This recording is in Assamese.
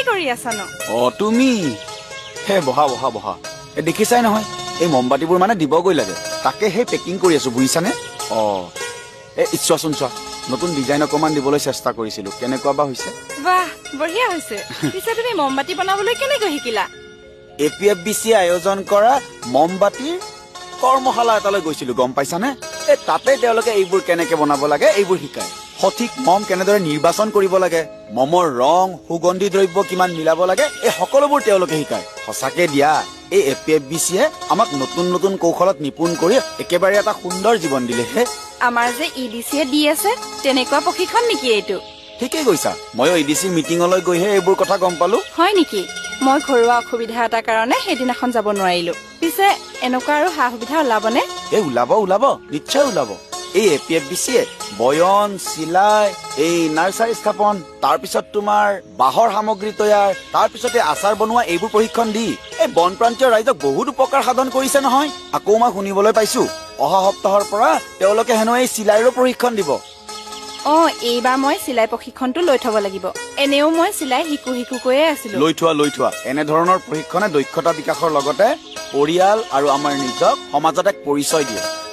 কৰি আছানো? তুমি হে বহা বহা বহা দেখিছাই নহয় এই মমবাতিবোৰ মানে দিবগৈ লাগে তাকে সেই পেকিং কৰি আছো বুজিছানে চোৱাচোন চোৱা নতুন ডিজাইন অকমান দিবলৈ চেষ্টা কৰিছিলো কেনেকুৱা বা হৈছে বাহ বঢ়িয়া হৈছে পিছে তুমি মমবাতি বনাবলৈ কেনেকৈ শিকিলা APFBC আয়োজন কৰা মমবাতিৰ কৰ্মশালা এটালৈ গৈছিলো গম পাইছানে তাতে তেওঁলোকে এইবোৰ কেনেকে বনাব লাগে এইবোৰ শিকায় সঠিক মম কেনেদৰে নিৰ্বাচন কৰিব লাগে মমৰ ৰং সুগন্ধি দ্ৰব্য কিমান মিলাব লাগে এই সকলোবোৰ তেওঁলোকে শিকায় সঁচাকে দিয়া এই APFBCয়ে আমাক নতুন নতুন কৌশলত নিপুণ কৰি একেবাৰে এটা সুন্দৰ জীৱন দিলেহে আমাৰ যে EDCয়ে দি আছে তেনেকুৱা প্ৰশিক্ষণ নেকি এইটো ঠিকেই কৈছা ময়ো EDC মিটিঙলৈ গৈহে এইবোৰ কথা গম পালো হয় নেকি মই ঘৰুৱা অসুবিধা এটাৰ কাৰণে সেইদিনাখন যাব নোৱাৰিলো পিছে এনেকুৱা আৰু সা সুবিধা ওলাবনে ওলাব নিশ্চয় ওলাব এই APFBCয়ে বয়ন চিলাই এই নাৰ্চাৰী স্থাপন তাৰপিছত তোমাৰ বাঁহৰ সামগ্ৰী তৈয়াৰ তাৰপিছতে আচাৰ বনোৱা এইবোৰ প্ৰশিক্ষণ দি এই বনপ্ৰান্তীয় ৰাইজক বহুত উপকাৰ সাধন কৰিছে নহয় আকৌ মই শুনিবলৈ পাইছো অহা সপ্তাহৰ পৰা তেওঁলোকে হেনো এই চিলাইৰো প্ৰশিক্ষণ দিব এইবাৰ মই চিলাই প্ৰশিক্ষণটো লৈ থব লাগিব এনেও মই চিলাই শিকু কৈয়ে আছিলো লৈ থোৱা এনেধৰণৰ প্ৰশিক্ষণে দক্ষতা বিকাশৰ লগতে পৰিয়াল আৰু আমাৰ নিজক সমাজত এক পৰিচয় দিয়ে